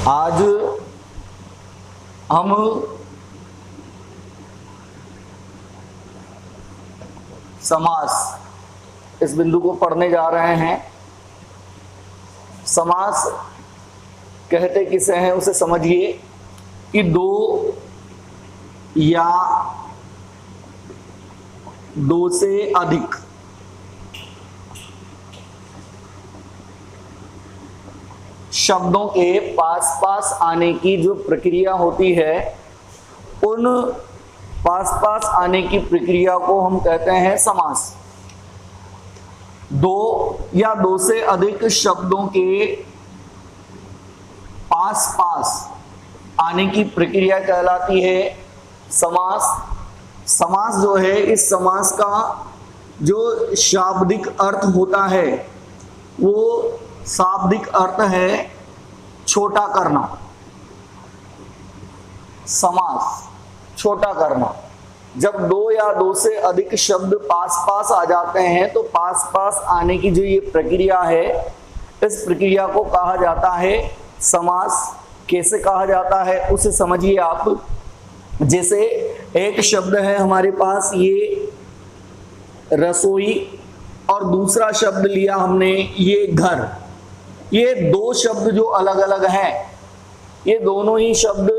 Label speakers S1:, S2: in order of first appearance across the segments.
S1: आज हम समास इस बिंदु को पढ़ने जा रहे हैं। समास कहते किसे हैं उसे समझिए कि दो या दो से अधिक शब्दों के पास पास आने की जो प्रक्रिया होती है, उन पास पास आने की प्रक्रिया को हम कहते हैं समास। दो या दो से अधिक शब्दों के पास पास आने की प्रक्रिया कहलाती है समास। समास जो है, इस समास का जो शाब्दिक अर्थ होता है वो शाब्दिक अर्थ है छोटा करना। समास छोटा करना। जब दो या दो से अधिक शब्द पास पास आ जाते हैं तो पास पास आने की जो ये प्रक्रिया है, इस प्रक्रिया को कहा जाता है समास। कैसे कहा जाता है उसे समझिए आप। जैसे एक शब्द है हमारे पास ये रसोई, और दूसरा शब्द लिया हमने ये घर। ये दो शब्द जो अलग अलग हैं, ये दोनों ही शब्द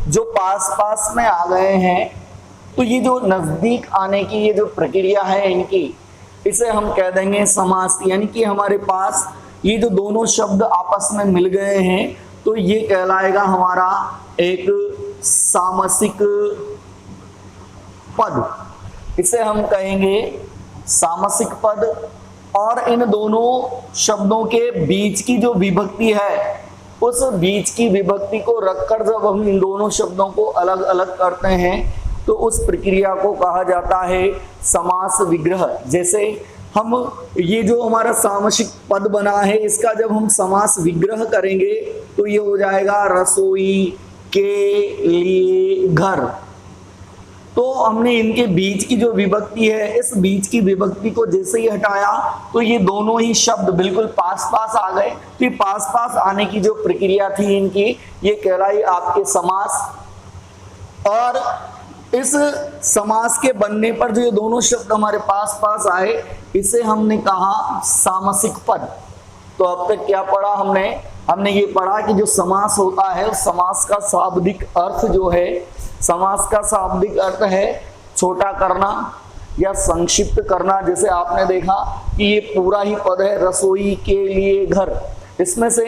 S1: जो पास पास में आ गए हैं, तो ये जो नजदीक आने की ये जो प्रक्रिया है इनकी, इसे हम कह देंगे समास। यानी कि हमारे पास ये जो दोनों शब्द आपस में मिल गए हैं तो ये कहलाएगा हमारा एक सामसिक पद। इसे हम कहेंगे सामसिक पद। और इन दोनों शब्दों के बीच की जो विभक्ति है, उस बीच की विभक्ति को रखकर जब हम इन दोनों शब्दों को अलग अलग करते हैं तो उस प्रक्रिया को कहा जाता है समास विग्रह। जैसे हम ये जो हमारा सामसिक पद बना है, इसका जब हम समास विग्रह करेंगे तो ये हो जाएगा रसोई के लिए घर। तो हमने इनके बीच की जो विभक्ति है, इस बीच की विभक्ति को जैसे ही हटाया तो ये दोनों ही शब्द बिल्कुल पास पास आ गए। तो ये पास पास आने की जो प्रक्रिया थी इनकी, ये कहलाई आपके समास। और इस समास के बनने पर जो ये दोनों शब्द हमारे पास पास आए, इसे हमने कहा सामसिक पद। तो अब तक क्या पढ़ा हमने ये पढ़ा कि जो समास होता है, उस समास का शाब्दिक अर्थ जो है, समास का शाब्दिक अर्थ है छोटा करना या संक्षिप्त करना। जैसे आपने देखा कि ये पूरा ही पद है रसोई के लिए घर, इसमें से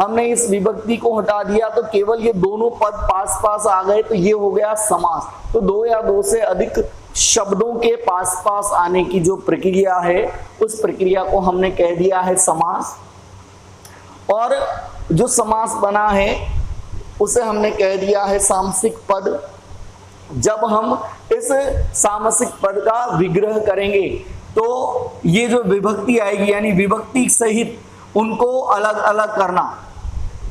S1: हमने इस विभक्ति को हटा दिया तो केवल ये दोनों पद पास पास आ गए, तो ये हो गया समास। तो दो या दो से अधिक शब्दों के पास पास आने की जो प्रक्रिया है, उस प्रक्रिया को हमने कह दिया है समास। और जो समास बना है उसे हमने कह दिया है सामसिक पद। जब हम इस सामसिक पद का विग्रह करेंगे तो ये जो विभक्ति आएगी, यानी विभक्ति सहित उनको अलग अलग करना,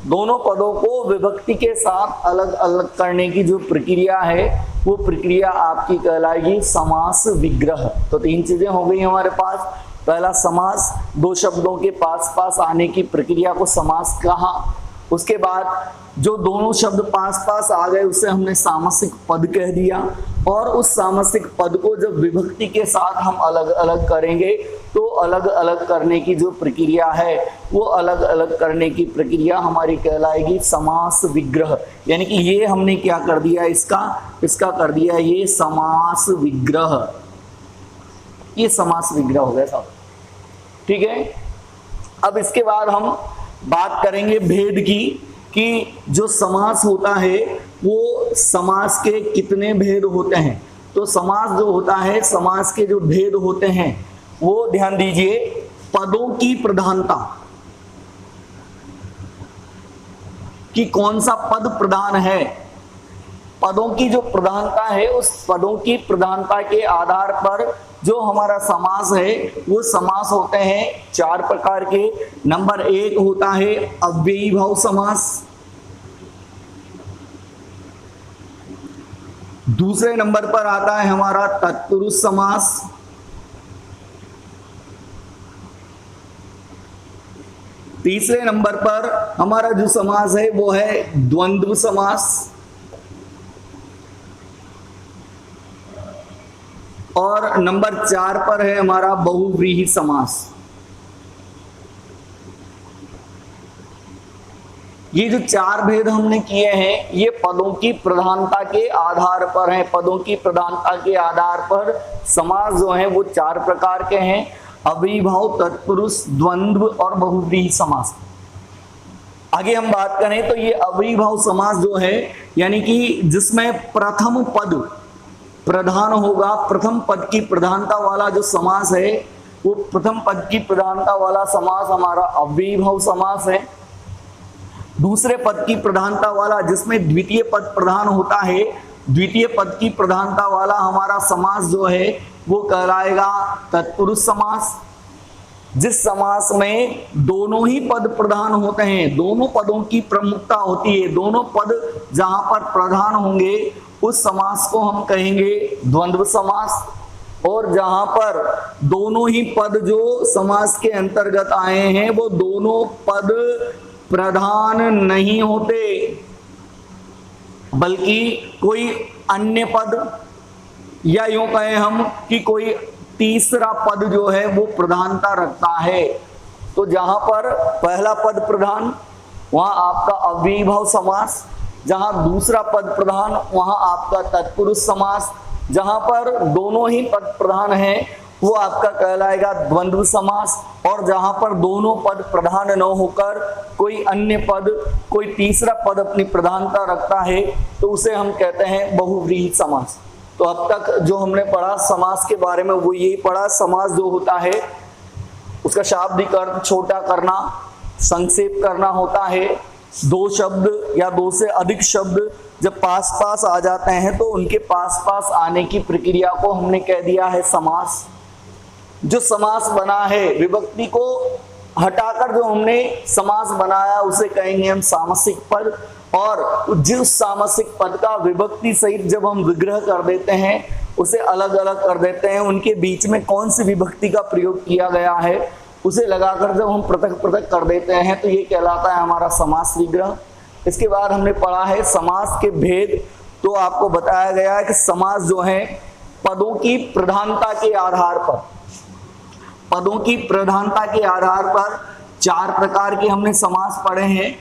S1: दोनों पदों को विभक्ति के साथ अलग अलग करने की जो प्रक्रिया है, वो प्रक्रिया आपकी कहलाएगी समास विग्रह। तो तीन चीजें हो गई हमारे पास। पहला समास, दो शब्दों के पास पास आने की प्रक्रिया को समास कहा। उसके बाद जो दोनों शब्द पास पास आ गए उसे हमने सामसिक पद कह दिया। और उस सामसिक पद को जब विभक्ति के साथ हम अलग अलग करेंगे तो अलग अलग करने की जो प्रक्रिया है, वो अलग अलग करने की प्रक्रिया हमारी कहलाएगी समास विग्रह। यानी कि ये हमने क्या कर दिया, इसका कर दिया ये समास विग्रह। ये समास विग्रह हो गया साहब, ठीक है। अब इसके बाद हम बात करेंगे भेद की, कि जो समास होता है वो समास के कितने भेद होते हैं। तो समास जो होता है, समास के जो भेद होते हैं वो ध्यान दीजिए। पदों की प्रधानता, कि कौन सा पद प्रधान है, पदों की जो प्रधानता है, उस पदों की प्रधानता के आधार पर जो हमारा समास है वो समास होते हैं चार प्रकार के। नंबर एक होता है अव्ययी भाव समास। दूसरे नंबर पर आता है हमारा तत्पुरुष समास। तीसरे नंबर पर हमारा जो समास है वो है द्वंद्व समास, और नंबर 4 पर है हमारा बहुव्रीहि समास। ये जो 4 भेद हमने किए हैं ये पदों की प्रधानता के आधार पर हैं। पदों की प्रधानता के आधार पर समास जो है वो 4 प्रकार के हैं, अव्ययीभाव, तत्पुरुष, द्वंद्व और बहुव्रीहि समास। आगे हम बात करें तो ये अव्ययीभाव समास जो है यानी कि जिसमें प्रथम पद प्रधान होगा, प्रथम पद की प्रधानता वाला जो समास है वो प्रथम पद की प्रधानता वाला समास हमारा अव्ययीभाव समास है। दूसरे पद की प्रधानता वाला जिसमें द्वितीय पद प्रधान होता है, द्वितीय पद की प्रधानता वाला हमारा समास जो है वो कहलाएगा तत्पुरुष समास। जिस समास में दोनों ही पद प्रधान होते हैं, दोनों पदों की प्रमुखता होती है, दोनों पद जहां पर प्रधान होंगे उस समास को हम कहेंगे द्वंद्व समास। और जहां पर दोनों ही पद जो समास के अंतर्गत आए हैं वो दोनों पद प्रधान नहीं होते बल्कि कोई अन्य पद या यूं कहें हम कि कोई तीसरा पद जो है वो प्रधानता रखता है। तो जहां पर पहला पद प्रधान वहां आपका अव्ययीभाव समास, जहां दूसरा पद प्रधान वहां आपका तत्पुरुष समास, जहां पर दोनों ही पद प्रधान हैं वो आपका कहलाएगा द्वंद्व समास, और जहां पर दोनों पद प्रधान न होकर कोई अन्य पद, कोई तीसरा पद अपनी प्रधानता रखता है तो उसे हम कहते हैं बहुव्रीहि समास। तो अब तक जो हमने पढ़ा समास के बारे में वो यही पढ़ा, समास जो होता है उसका शाब्दिक अर्थ छोटा करना, संक्षेप करना होता है। दो शब्द या दो से अधिक शब्द जब पास पास आ जाते हैं तो उनके पास पास आने की प्रक्रिया को हमने कह दिया है समास। जो समास बना है विभक्ति को हटाकर जो हमने समास बनाया उसे कहेंगे हम सामसिक पद, और जिस सामसिक पद का विभक्ति सहित जब हम विग्रह कर देते हैं उसे अलग अलग कर देते हैं, उनके बीच में कौन सी विभक्ति का प्रयोग किया गया है उसे लगाकर जब हम पृथक पृथक कर देते हैं तो ये कहलाता है हमारा समास विग्रह। इसके बाद हमने पढ़ा है समास के भेद। तो आपको बताया गया है कि समास जो है पदों की प्रधानता के आधार पर, पदों की प्रधानता के आधार पर 4 प्रकार के हमने समास पढ़े हैं।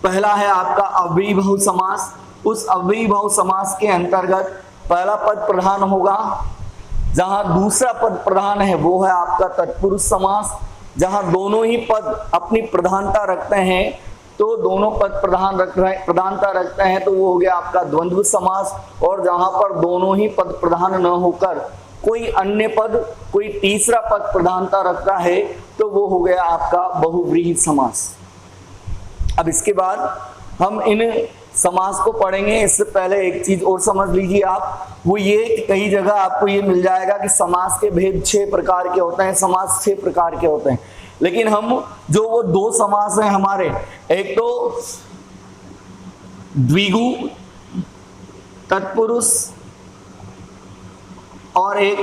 S1: पहला है आपका अव्ययीभाव समास। उस अव्ययीभाव समास के अंतर्गत पहला पद प्रधान होगा, जहां दूसरा पद प्रधान है वो है आपका तत्पुरुष समास। जहां दोनों ही पद अपनी प्रधानता रखते हैं तो दोनों पद प्रधानता रखते हैं तो वो हो गया आपका द्वंद्व समास। और जहां पर दोनों ही पद प्रधान न होकर कोई अन्य पद, कोई तीसरा पद प्रधानता रखता है तो वो हो गया आपका बहुव्रीहि समास। अब इसके बाद हम इन समास को पढ़ेंगे। इससे पहले एक चीज और समझ लीजिए आप, वो ये कि कई जगह आपको ये मिल जाएगा कि समास के भेद 6 प्रकार के होते हैं, समास 6 प्रकार के होते हैं। लेकिन हम जो वो 2 समास हैं हमारे, एक तो द्विगु तत्पुरुष और एक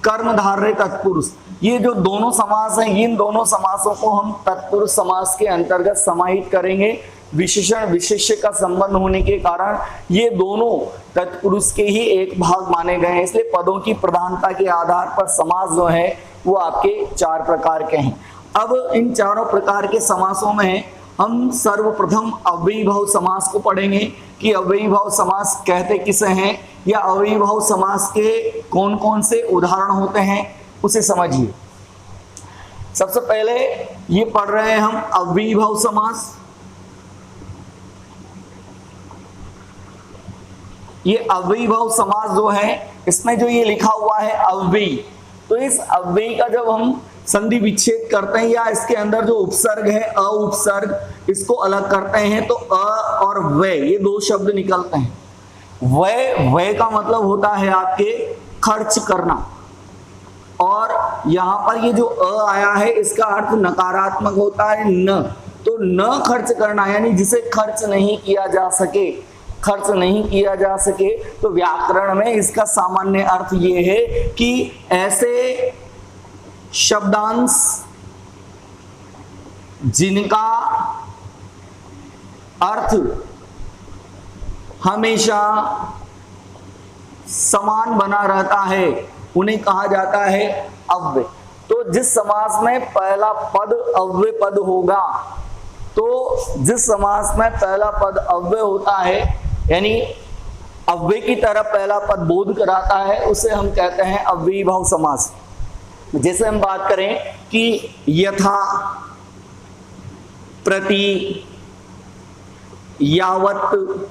S1: कर्मधारय तत्पुरुष, ये जो दोनों समास हैं इन दोनों समासों को हम तत्पुरुष समास के अंतर्गत समाहित करेंगे। विशेषण विशेष्य का संबंध होने के कारण ये दोनों तत्पुरुष के ही एक भाग माने गए हैं, इसलिए पदों की प्रधानता के आधार पर समास जो है वो आपके 4 प्रकार के हैं। अब इन चारों प्रकार के समासों में हम सर्वप्रथम अव्ययीभाव समास को पढ़ेंगे कि अव्ययीभाव समास कहते किसे हैं या अव्ययीभाव समास के कौन कौन से उदाहरण होते हैं उसे समझिए। सबसे पहले ये पढ़ रहे हैं हम अव्ययीभाव समास। ये अव्ययीभाव समास जो है इसमें जो ये लिखा हुआ है अव्ययी, तो इस अव्ययी का जब हम संधि विच्छेद करते हैं या इसके अंदर जो उपसर्ग है अ उपसर्ग इसको अलग करते हैं तो अ और वे ये 2 शब्द निकलते हैं। वे का मतलब होता है आपके खर्च करना, और यहां पर ये जो अ आया है इसका अर्थ नकारात्मक होता है न, तो न खर्च करना यानी जिसे खर्च नहीं किया जा सके, खर्च नहीं किया जा सके। तो व्याकरण में इसका सामान्य अर्थ ये है कि ऐसे शब्दांश जिनका अर्थ हमेशा समान बना रहता है उन्हें कहा जाता है अव्यय। तो जिस समास में पहला पद अव्यय पद होगा, तो जिस समास में पहला पद अव्यय होता है यानी अव्यय की तरह पहला पद बोध कराता है, उसे हम कहते हैं अव्ययीभाव समास। जैसे हम बात करें कि यथा, प्रति, यावत,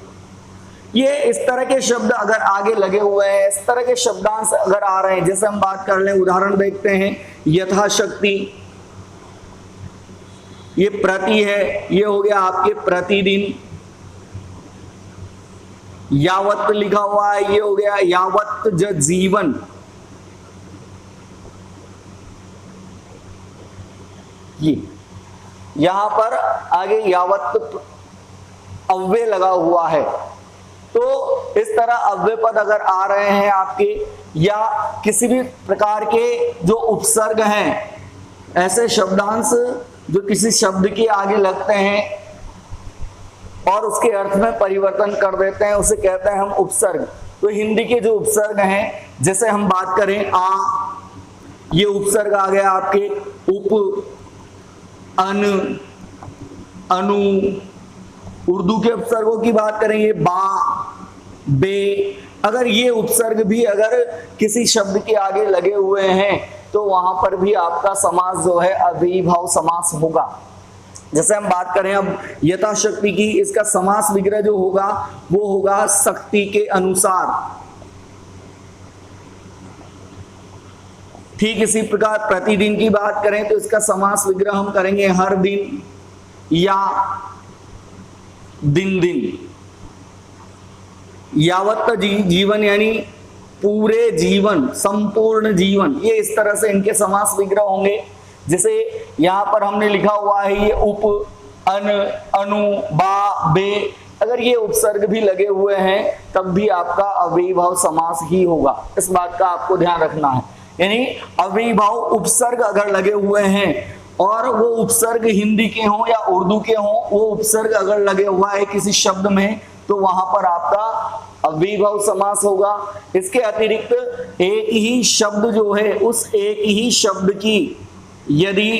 S1: ये इस तरह के शब्द अगर आगे लगे हुए हैं, इस तरह के शब्दांश अगर आ रहे हैं, जैसे हम बात कर लें, उदाहरण देखते हैं, यथाशक्ति, ये प्रति है, ये हो गया आपके प्रतिदिन। यावत लिखा हुआ है, ये हो गया यावत जीवन। ये यहां पर आगे यावत अव्यय लगा हुआ है। तो इस तरह अव्यय पद अगर आ रहे हैं आपके, या किसी भी प्रकार के जो उपसर्ग हैं, ऐसे शब्दांश जो किसी शब्द के आगे लगते हैं और उसके अर्थ में परिवर्तन कर देते हैं, उसे कहते हैं हम उपसर्ग। तो हिंदी के जो उपसर्ग हैं, जैसे हम बात करें आ, ये उपसर्ग आ गया आपके उप, अन, अनु। उर्दू के उपसर्गों की बात करेंगे बा, बे। अगर ये उपसर्ग भी अगर किसी शब्द के आगे लगे हुए हैं तो वहां पर भी आपका समास जो है अव्ययीभाव समास होगा। जैसे हम बात करें अब यथाशक्ति की, इसका समास विग्रह जो होगा वो होगा शक्ति के अनुसार। ठीक इसी प्रकार प्रतिदिन की बात करें तो इसका समास विग्रह हम करेंगे हर दिन या दिन दिन। यावत जीवन यानी पूरे जीवन, संपूर्ण जीवन, ये इस तरह से इनके समास विग्रह होंगे। जैसे यहां पर हमने लिखा हुआ है ये उप, अन, अनु, बा, बे, अगर ये उपसर्ग भी लगे हुए हैं तब भी आपका अव्ययीभाव समास ही होगा। इस बात का आपको ध्यान रखना है। यानी अव्ययीभाव उपसर्ग अगर लगे हुए हैं और वो उपसर्ग हिंदी के हों या उर्दू के हों, वो उपसर्ग अगर लगे हुआ है किसी शब्द में तो वहां पर आपका अव्ययीभाव समास होगा। इसके अतिरिक्त एक ही शब्द जो है, उस एक ही शब्द की यदि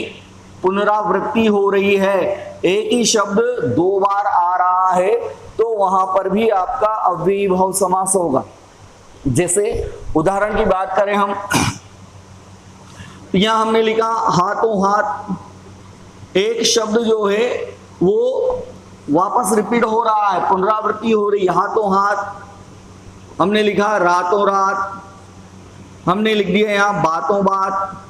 S1: पुनरावृत्ति हो रही है, एक ही शब्द दो बार आ रहा है, तो वहां पर भी आपका अव्ययीभाव समास होगा। जैसे उदाहरण की बात करें हम, यहां हमने लिखा हाथों हाथ, एक शब्द जो है वो वापस रिपीट हो रहा है, पुनरावृत्ति हो रही है, हाथों हाथ। हमने लिखा रातों रात, हमने लिख दिया यहां बातों बात।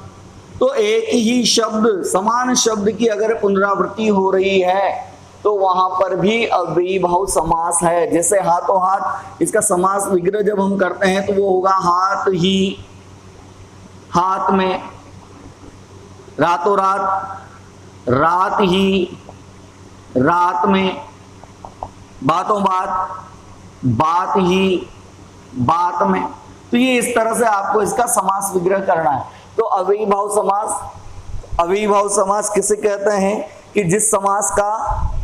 S1: तो एक ही शब्द, समान शब्द की अगर पुनरावृत्ति हो रही है तो वहां पर भी अव्ययीभाव समास है। जैसे हाथों हाथ, इसका समास विग्रह जब हम करते हैं तो वो होगा हाथ ही, हाथ में। रातों रात, रात ही, रात में। बातों बात, बात ही, बात में। तो ये इस तरह से आपको इसका समास विग्रह करना है। तो अव्ययीभाव समास, अव्ययीभाव समास किसे कहते हैं कि जिस समास का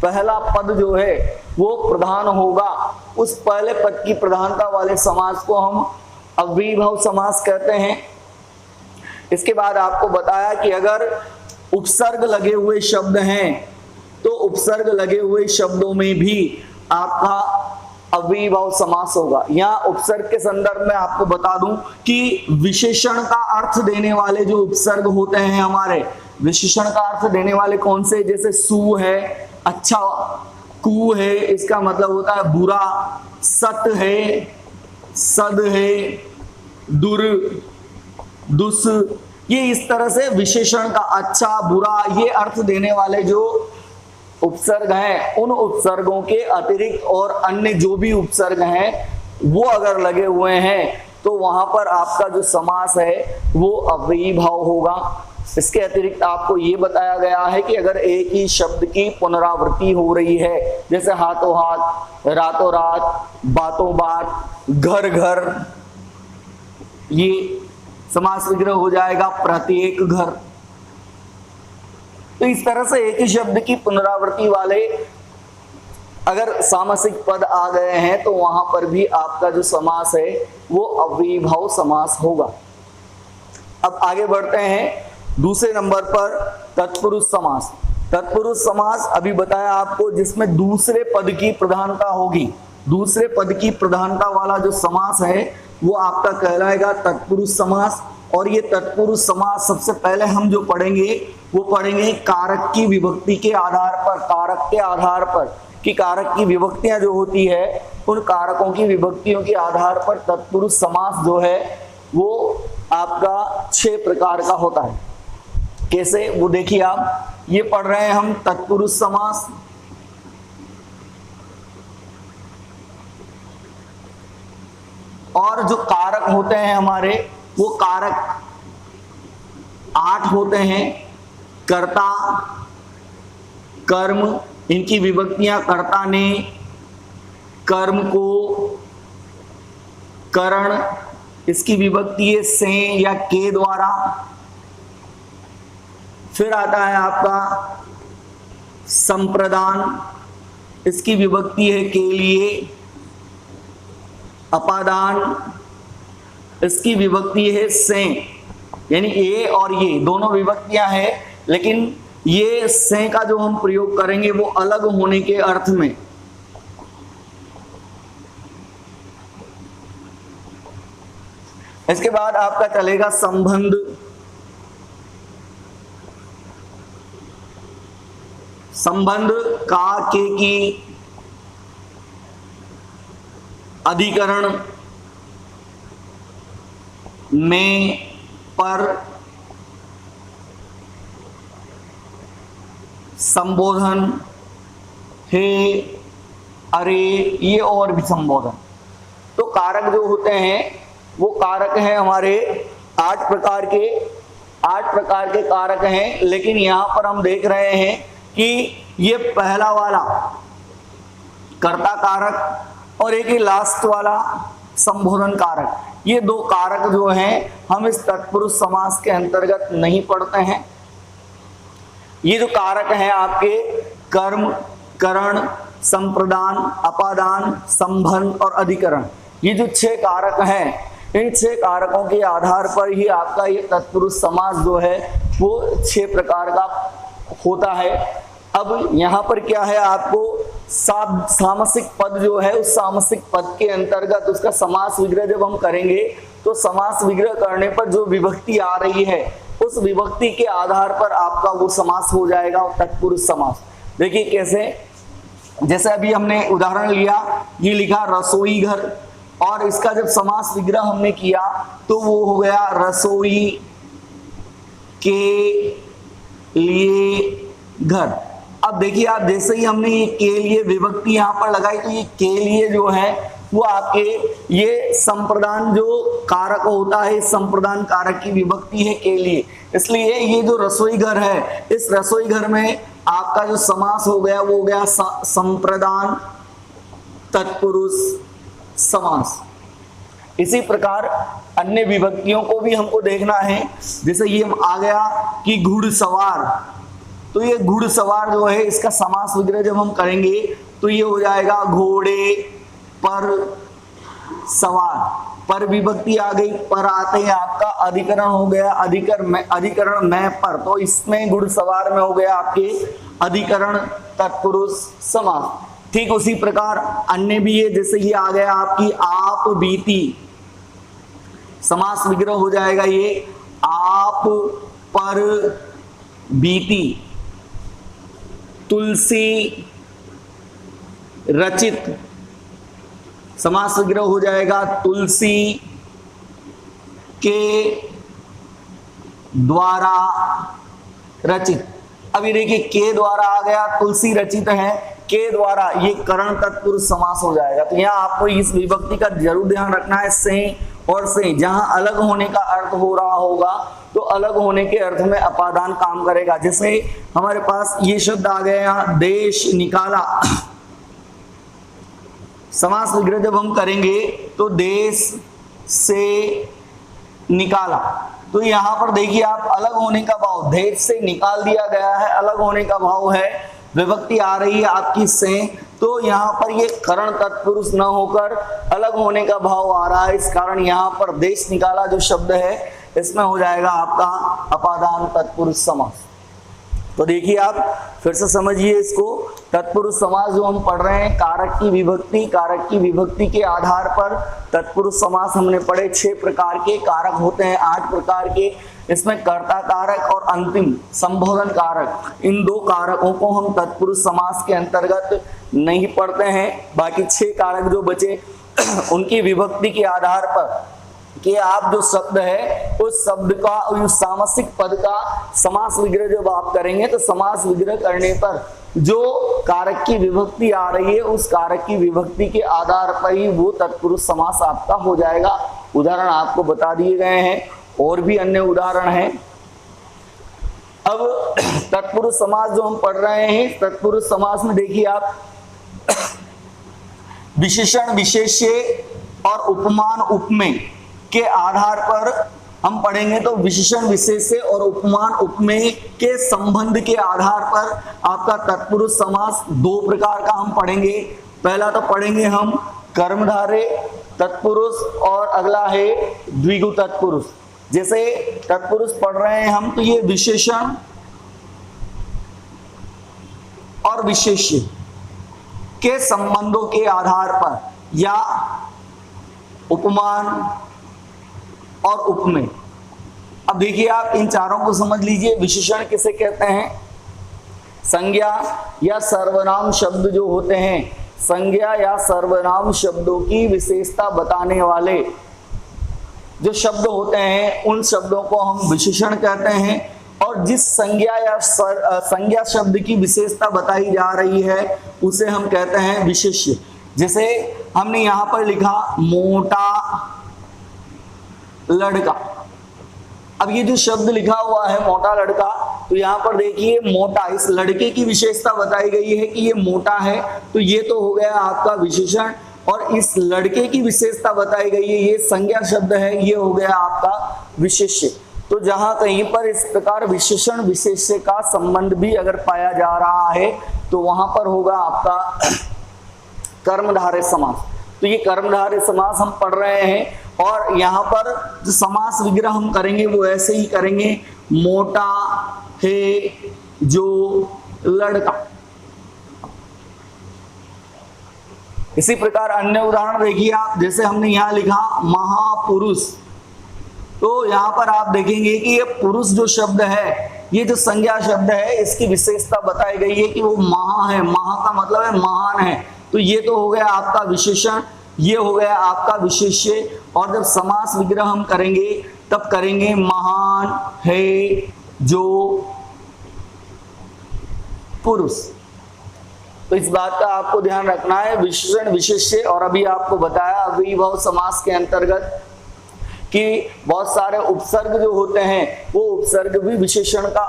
S1: पहला पद जो है वो प्रधान होगा, उस पहले पद की प्रधानता वाले समास को हम अव्ययीभाव समास कहते हैं। इसके बाद आपको बताया कि अगर उपसर्ग लगे हुए शब्द हैं तो उपसर्ग लगे हुए शब्दों में भी आपका अव्ययीभाव समास होगा। यहाँ उपसर्ग के संदर्भ में आपको बता दूं कि विशेषण का अर्थ देने वाले जो उपसर्ग होते हैं हमारे, विशेषण का अर्थ देने वाले कौन से, जैसे सु है, अच्छा, कु है, इसका मतलब होता है बुरा, सत है, सद है, दुर, दुस, ये इस तरह से विशेषण का अच्छा बुरा ये अर्थ देने वाले जो उपसर्ग हैं, उन उपसर्गों के अतिरिक्त और अन्य जो भी उपसर्ग हैं वो अगर लगे हुए हैं तो वहां पर आपका जो समास है वो अव्ययीभाव होगा। इसके अतिरिक्त आपको ये बताया गया है कि अगर एक ही शब्द की पुनरावृत्ति हो रही है, जैसे हाथों हाथ, रातों रात, बातों बात, घर घर, ये समास विग्रह हो जाएगा प्रत्येक घर। तो इस तरह से एक ही शब्द की पुनरावृत्ति वाले अगर सामासिक पद आ गए हैं तो वहां पर भी आपका जो समास है वो अव्ययीभाव समास होगा। अब आगे बढ़ते हैं दूसरे नंबर पर तत्पुरुष समास। तत्पुरुष समास अभी बताया आपको, जिसमें दूसरे पद की प्रधानता होगी। दूसरे पद की प्रधानता वाला जो समास है वो आपका कहलाएगा तत्पुरुष समास। और ये तत्पुरुष समास सबसे पहले हम जो पढ़ेंगे वो पढ़ेंगे कारक की विभक्ति के आधार पर, कारक के आधार पर, कि कारक की विभक्तियां जो होती है उन कारकों की विभक्तियों के आधार पर तत्पुरुष समास जो है वो आपका 6 प्रकार का होता है। कैसे, वो देखिए आप, ये पढ़ रहे हैं हम तत्पुरुष समास। और जो कारक होते हैं हमारे वो कारक 8 होते हैं। कर्ता, कर्म, इनकी विभक्तियां कर्ता ने, कर्म को, करण, इसकी विभक्ति है से या के द्वारा। फिर आता है आपका संप्रदान, इसकी विभक्ति है के लिए। अपादान, इसकी विभक्ति है से, यानी ए और ये दोनों विभक्तियां हैं, लेकिन ये से का जो हम प्रयोग करेंगे वो अलग होने के अर्थ में। इसके बाद आपका चलेगा संबंध। संबंध का, के की, अधिकरण, में, पर, संबोधन, हे, अरे, ये और भी संबोधन। तो कारक जो होते हैं वो कारक हैं हमारे 8 प्रकार के कारक हैं। लेकिन यहां पर हम देख रहे हैं कि ये पहला वाला कर्ता कारक और एक ही लास्ट वाला संबोधन कारक, ये 2 कारक जो हैं हम इस तत्पुरुष समास के अंतर्गत नहीं पढ़ते हैं। ये जो कारक हैं आपके कर्म, करण, संप्रदान, अपादान, संबंध और अधिकरण, ये जो 6 कारक हैं, इन 6 कारकों के आधार पर ही आपका ये तत्पुरुष समास जो है वो 6 प्रकार का होता है। अब यहाँ पर क्या है, आपको सामसिक पद जो है उस सामसिक पद के अंतर्गत उसका समास विग्रह जब हम करेंगे तो समास विग्रह करने पर जो विभक्ति आ रही है उस विभक्ति के आधार पर आपका वो समास हो जाएगा तत्पुरुष समास। देखिए कैसे, जैसे अभी हमने उदाहरण लिया, ये लिखा रसोई घर, और इसका जब समास विग्रह हमने किया तो वो हो गया रसोई के लिए घर। अब देखिए आप, जैसे ही हमने ये के लिए विभक्ति यहाँ पर लगाई तो ये के लिए जो है वो आपके ये संप्रदान जो कारक होता है, इस संप्रदान कारक की विभक्ति है के लिए। इसलिए ये जो रसोई घर है, इस रसोई घर में आपका जो समास हो गया वो हो गया संप्रदान तत्पुरुष समास। इसी प्रकार अन्य विभक्तियों को भी हमको देखना है। जैसे ये आ गया कि घुड़सवार, तो ये घुड़सवार जो है इसका समास विग्रह जब हम करेंगे तो ये हो जाएगा घोड़े पर सवार। पर विभक्ति आ गई, पर आते ही आपका अधिकरण हो गया अधिकरण में पर, तो इसमें घुड़सवार में हो गया आपके अधिकरण तत्पुरुष समास। ठीक उसी प्रकार अन्य भी है, जैसे ये आ गया आपकी आप बीती, समास विग्रह हो जाएगा ये आप पर बीती। तुलसी रचित, समास विग्रह हो जाएगा तुलसी के द्वारा रचित। अभी देखिए के द्वारा आ गया, तुलसी रचित है, के द्वारा, ये करण तत्पुरुष समास हो जाएगा। तो यहाँ आपको इस विभक्ति का जरूर ध्यान रखना है, से और से, जहां अलग होने का अर्थ हो रहा होगा तो अलग होने के अर्थ में अपादान काम करेगा। जैसे हमारे पास ये शब्द आ गया यहाँ देश निकाला, समास विग्रह जब हम करेंगे तो देश से निकाला, तो यहाँ पर देखिए आप अलग होने का भाव देश से निकाल दिया गया है, अलग होने का भाव है, विभक्ति आ रही है आपकी से, तो यहाँ पर ये करण तत्पुरुष न होकर अलग होने का भाव आ रहा है, इस कारण यहाँ पर देश निकाला जो शब्द है इसमें हो जाएगा आपका अपादान तत्पुरुष समास। तो देखिए आप फिर से समझिए इसको, तत्पुरुष समास जो हम पढ़ रहे हैं, कारक की विभक्ति, कारक की विभक्ति के आधार पर तत्पुरुष समास हमने पढ़े 6 प्रकार के कारक होते हैं, 8 प्रकार के, इसमें कर्ता कारक और अंतिम संबोधन कारक, इन 2 कारकों को हम तत्पुरुष समास के अंतर्गत नहीं पढ़ते हैं। बाकी 6 कारक जो बचे उनकी विभक्ति के आधार पर कि आप जो शब्द है उस शब्द का, उस सामसिक पद का समास विग्रह जब आप करेंगे तो समास विग्रह करने पर जो कारक की विभक्ति आ रही है उस कारक की विभक्ति के आधार पर ही वो तत्पुरुष समास आपका हो जाएगा। उदाहरण आपको बता दिए गए हैं, और भी अन्य उदाहरण हैं। अब तत्पुरुष समास जो हम पढ़ रहे हैं, तत्पुरुष समास में देखिए आप विशेषण विशेष्य और उपमान उपमेय के आधार पर हम पढ़ेंगे, तो विशेषण विशेष्य और उपमान उपमेय के संबंध के आधार पर आपका तत्पुरुष समास 2 प्रकार का हम पढ़ेंगे। पहला तो पढ़ेंगे हम कर्मधारय तत्पुरुष और अगला है द्विगु तत्पुरुष। जैसे तत्पुरुष पढ़ रहे हैं हम, तो ये विशेषण और विशेष्य के संबंधों के आधार पर या उपमान और उपमेय। अब देखिए आप इन चारों को समझ लीजिए। विशेषण किसे कहते हैं? संज्ञा या सर्वनाम शब्द जो होते हैं, संज्ञा या सर्वनाम शब्दों की विशेषता बताने वाले जो शब्द होते हैं उन शब्दों को हम विशेषण कहते हैं। और जिस संज्ञा या संज्ञा शब्द की विशेषता बताई जा रही है उसे हम कहते हैं विशेष्य। जैसे हमने यहां पर लिखा मोटा लड़का। अब ये जो शब्द लिखा हुआ है मोटा लड़का, तो यहाँ पर देखिए मोटा, इस लड़के की विशेषता बताई गई है कि ये मोटा है, तो ये तो हो गया आपका विशेषण। और इस लड़के की विशेषता बताई गई है, ये संज्ञा शब्द है, ये हो गया आपका विशेष्य। तो जहां कहीं पर इस प्रकार विशेषण विशेष्य का संबंध भी अगर पाया जा रहा है तो वहां पर होगा आपका कर्मधारय समास। तो ये कर्मधारय समास हम पढ़ रहे हैं, और यहाँ पर जो समास विग्रह हम करेंगे वो ऐसे ही करेंगे, मोटा है जो लड़का। इसी प्रकार अन्य उदाहरण देखिए आप, जैसे हमने यहाँ लिखा महापुरुष, तो यहाँ पर आप देखेंगे कि ये पुरुष जो शब्द है, ये जो संज्ञा शब्द है, इसकी विशेषता बताई गई है कि वो महा है। महा का मतलब है महान है, तो ये तो हो गया आपका विशेषण, ये हो गया आपका विशेष्य। और जब समास विग्रह हम करेंगे तब करेंगे महान है जो पुरुष। तो इस बात का आपको ध्यान रखना है, विशेषण विशेष्य। और अभी आपको बताया अव्ययीभाव समास के अंतर्गत कि बहुत सारे उपसर्ग जो होते हैं वो उपसर्ग भी विशेषण का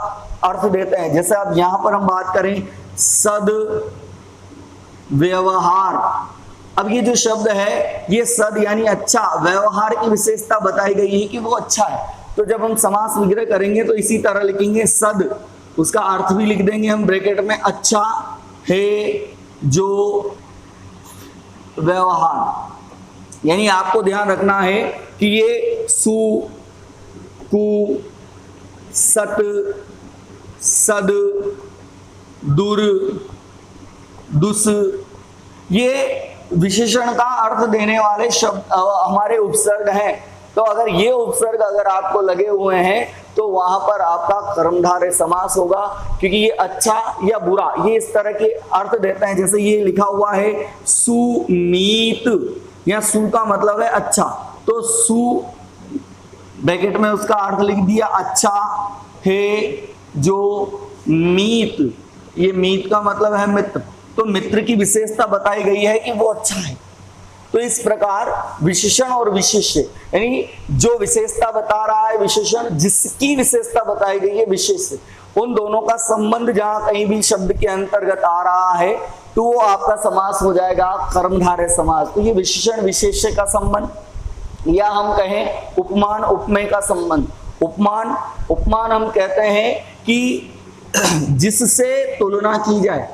S1: अर्थ देते हैं। जैसे अब यहां पर हम बात करें सद व्यवहार। अब ये जो शब्द है ये सद यानी अच्छा, व्यवहार की विशेषता बताई गई है कि वो अच्छा है। तो जब हम समास विग्रह करेंगे तो इसी तरह लिखेंगे सद, उसका अर्थ भी लिख देंगे हम ब्रैकेट में, अच्छा है जो व्यवहार। यानी आपको ध्यान रखना है कि ये सु कु सत सद दुर दुस, ये विशेषण का अर्थ देने वाले शब्द हमारे उपसर्ग हैं। तो अगर ये उपसर्ग अगर आपको लगे हुए हैं तो वहां पर आपका कर्मधारय समास होगा, क्योंकि ये अच्छा या बुरा ये इस तरह के अर्थ देते हैं। जैसे ये लिखा हुआ है सुनीत, या सु का मतलब है अच्छा, तो सु ब्रैकेट में उसका अर्थ लिख दिया अच्छा है जो मीत, ये मीत का मतलब है मित्र, तो मित्र की विशेषता बताई गई है कि वो अच्छा है। तो इस प्रकार विशेषण और विशेष्य, यानी जो विशेषता बता रहा है विशेषण, जिसकी विशेषता बताई गई है विशेष्य, उन दोनों का संबंध जहां कहीं भी शब्द के अंतर्गत आ रहा है तो वो आपका समास हो जाएगा कर्मधारय समास। तो ये विशेषण विशेष्य का संबंध, या हम कहें उपमान उपमेय का संबंध, उपमान, उपमान हम कहते हैं कि जिससे तुलना की जाए,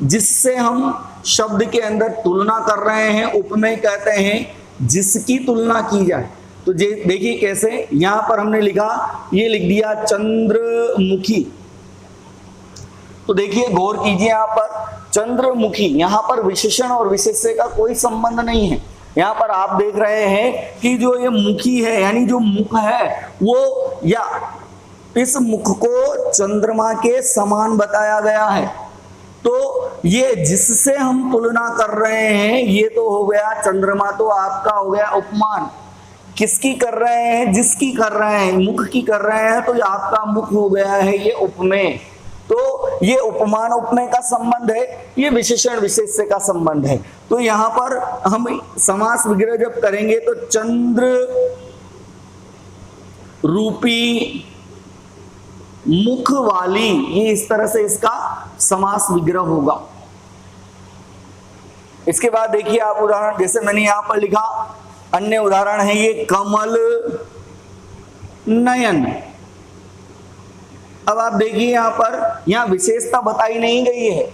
S1: जिससे हम शब्द के अंदर तुलना कर रहे हैं, उपमेय कहते हैं जिसकी तुलना की जाए। तो देखिए कैसे, यहां पर हमने लिखा, ये लिख दिया चंद्रमुखी। तो देखिए गौर कीजिए, यहां पर चंद्रमुखी, यहां पर विशेषण और विशेष्य का कोई संबंध नहीं है। यहां पर आप देख रहे हैं कि जो ये मुखी है, यानी जो मुख है वो, या इस मुख को चंद्रमा के समान बताया गया है। तो ये जिससे हम तुलना कर रहे हैं, ये तो हो गया चंद्रमा, तो आपका हो गया उपमान। किसकी कर रहे हैं? जिसकी कर रहे हैं, मुख की कर रहे हैं, तो ये आपका मुख हो गया है ये उपमेय। तो ये उपमान उपमेय का संबंध है, ये विशेषण विशेष्य का संबंध है। तो यहां पर हम समास विग्रह जब करेंगे तो चंद्र रूपी मुख वाली, ये इस तरह से इसका समास विग्रह होगा। इसके बाद देखिए आप उदाहरण, जैसे मैंने यहां पर लिखा, अन्य उदाहरण है ये कमल नयन। अब आप देखिए यहां पर, यहां विशेषता बताई नहीं गई है,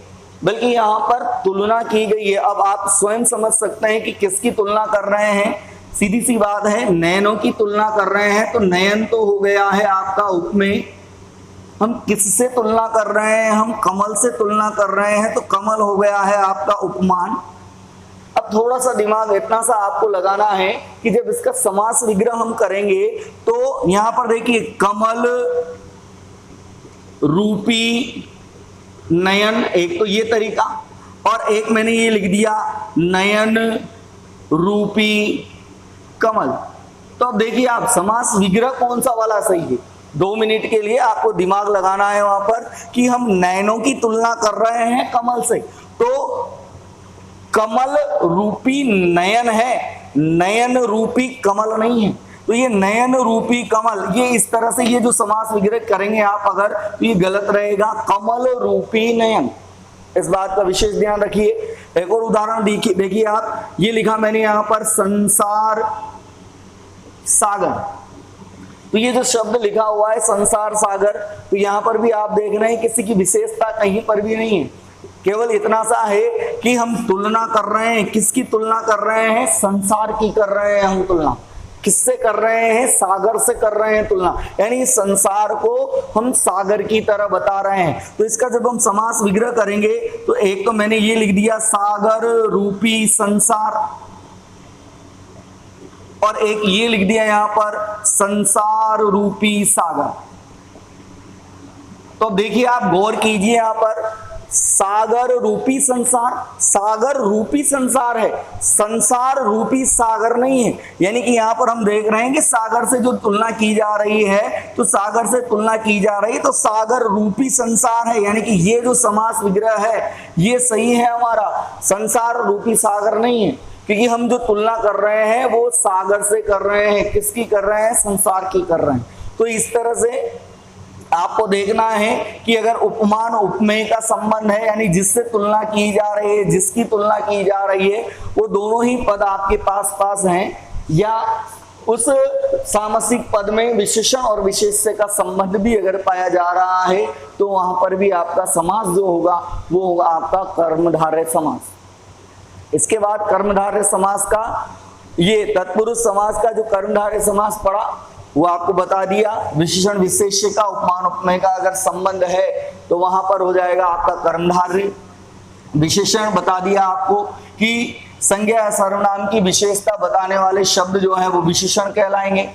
S1: बल्कि यहां पर तुलना की गई है। अब आप स्वयं समझ सकते हैं कि किसकी तुलना कर रहे हैं। सीधी सी बात है, नयनों की तुलना कर रहे हैं, तो नयन तो हो गया है आपका उपमेय। हम किससे तुलना कर रहे हैं? हम कमल से तुलना कर रहे हैं, तो कमल हो गया है आपका उपमान। अब थोड़ा सा दिमाग इतना सा आपको लगाना है कि जब इसका समास विग्रह हम करेंगे, तो यहां पर देखिए कमल रूपी नयन, एक तो ये तरीका, और एक मैंने ये लिख दिया नयन रूपी कमल। तो अब देखिए आप, समास विग्रह कौन सा वाला सही है? 2 मिनट के लिए आपको दिमाग लगाना है वहां पर कि हम नयनों की तुलना कर रहे हैं कमल से, तो कमल रूपी नयन है, नयन रूपी कमल नहीं है। तो ये नयन रूपी कमल, ये इस तरह से ये जो समास विग्रह करेंगे आप अगर, तो ये गलत रहेगा, कमल रूपी नयन। इस बात का विशेष ध्यान रखिए। एक और उदाहरण देखिए आप, ये लिखा मैंने यहां पर संसार सागर। तो ये जो शब्द लिखा हुआ है संसार सागर, तो यहां पर भी आप देख रहे हैं किसी की विशेषता कहीं पर भी नहीं है, केवल इतना सा है कि हम तुलना कर रहे हैं। किसकी तुलना कर रहे हैं? संसार की कर रहे हैं हम तुलना। किससे कर रहे हैं? सागर से कर रहे हैं तुलना, यानी संसार को हम सागर की तरह बता रहे हैं। तो इसका जब हम समास विग्रह करेंगे, तो एक तो मैंने ये लिख दिया सागर रूपी संसार, और एक ये लिख दिया यहां पर संसार रूपी सागर। तो देखिए आप गौर कीजिए, यहां पर सागर रूपी संसार, सागर रूपी संसार है, संसार रूपी सागर नहीं है। यानी कि यहां पर हम देख रहे हैं कि सागर से जो तुलना की जा रही है, तो सागर से तुलना की जा रही है, तो सागर रूपी संसार है। यानी कि ये जो समास विग्रह है ये सही है हमारा, संसार रूपी सागर नहीं है, क्योंकि हम जो तुलना कर रहे हैं वो सागर से कर रहे हैं। किसकी कर रहे हैं? संसार की कर रहे हैं। तो इस तरह से आपको देखना है कि अगर उपमान उपमेय का संबंध है, यानी जिससे तुलना की जा रही है, जिसकी तुलना की जा रही है, वो दोनों ही पद आपके पास पास हैं, या उस सामसिक पद में विशेषण और विशेष्य का संबंध भी अगर पाया जा रहा है, तो वहां पर भी आपका समास जो होगा वो होगा आपका कर्मधारय समास। इसके बाद कर्मधारय समास का, ये तत्पुरुष समास का जो कर्मधारय समास पड़ा वो आपको बता दिया। विशेषण विशेष्य का, उपमान उपमेय का अगर संबंध है तो वहां पर हो जाएगा आपका कर्मधारय। विशेषण बता दिया आपको कि संज्ञा सर्वनाम की विशेषता बताने वाले शब्द जो है वो विशेषण कहलाएंगे,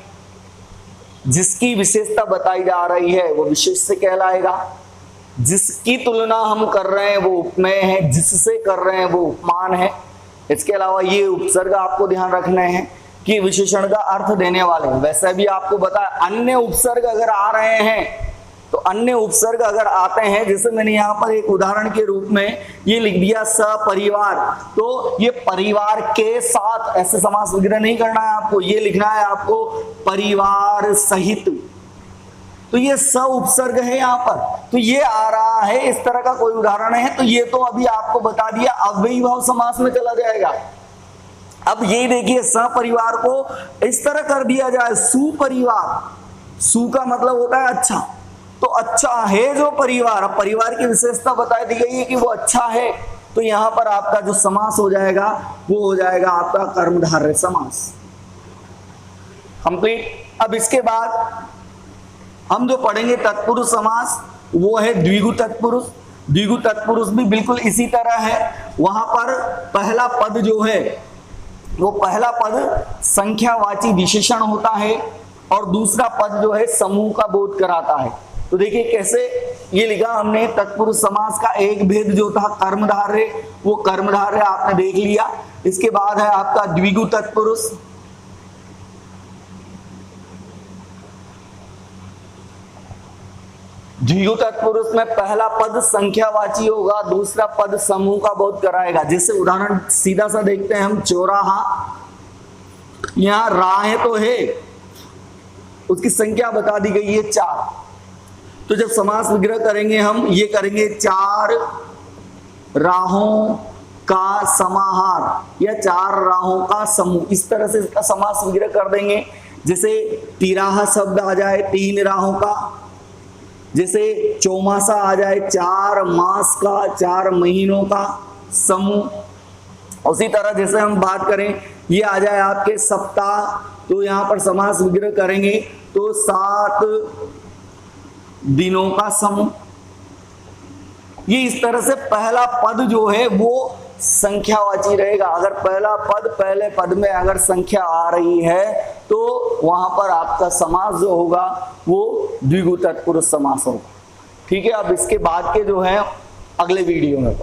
S1: जिसकी विशेषता बताई जा रही है वो विशेष्य कहलाएगा, जिसकी तुलना हम कर रहे हैं वो उपमेय है, जिससे कर रहे हैं वो उपमान है। इसके अलावा ये उपसर्ग आपको ध्यान रखने हैं कि विशेषण का अर्थ देने वाले हैं। वैसे भी आपको बता, अन्य उपसर्ग अगर आ रहे हैं, तो अन्य उपसर्ग अगर आते हैं, जैसे मैंने यहाँ पर एक उदाहरण के रूप में ये लिख दिया सपरिवार, तो ये परिवार के साथ, ऐसे समास विग्रह नहीं करना है आपको, ये लिखना है आपको परिवार सहित। तो ये स उपसर्ग है यहाँ पर, तो ये आ रहा है, इस तरह का कोई उदाहरण है, तो ये तो अभी आपको बता दिया अव्ययी भाव समास में चला जाएगा। अब ये देखिए सपरिवार को इस तरह कर दिया जाए सुपरिवार, सु का मतलब होता है अच्छा, तो अच्छा है जो परिवार, अब परिवार की विशेषता बता दी गई है कि वो अच्छा है, तो यहां पर आपका जो समास हो जाएगा वो हो जाएगा आपका कर्मधारय समास। कंप्लीट। अब इसके बाद हम जो पढ़ेंगे तत्पुरुष समास वो है द्विगु तत्पुरुष। द्विगु तत्पुरुष भी बिल्कुल इसी तरह है, वहां पर पहला पद जो है वो पहला पद संख्यावाची विशेषण होता है और दूसरा पद जो है समूह का बोध कराता है। तो देखिए कैसे ये लिखा हमने, तत्पुरुष समास का एक भेद जो था कर्मधारय, वो कर्मधारय आपने देख लिया। इसके बाद है आपका द्विगु तत्पुरुष। द्विगु तत्पुरुष में पहला पद संख्यावाची होगा, दूसरा पद समूह का बोध कराएगा। जैसे उदाहरण सीधा सा देखते हैं हम, चौराहा, यहां राह तो है, उसकी संख्या बता दी गई है 4, तो जब समास विग्रह करेंगे हम ये करेंगे 4 राहों का समाहार या 4 राहों का समूह, इस तरह से इसका समास विग्रह कर देंगे। जैसे तिराहा शब्द आ जाए 3 राहों का, जैसे चौमासा आ जाए 4 मास का, 4 महीनों का समूह। उसी तरह जैसे हम बात करें ये आ जाए आपके सप्ताह, तो यहां पर समास विग्रह करेंगे तो 7 दिनों का समूह। ये इस तरह से पहला पद जो है वो संख्यावाची रहेगा। अगर पहला पद पहले पद में अगर संख्या आ रही है तो वहां पर आपका समास जो होगा वो द्विगु तत्पुरुष समास होगा। ठीक है, अब इसके बाद के जो है अगले वीडियो में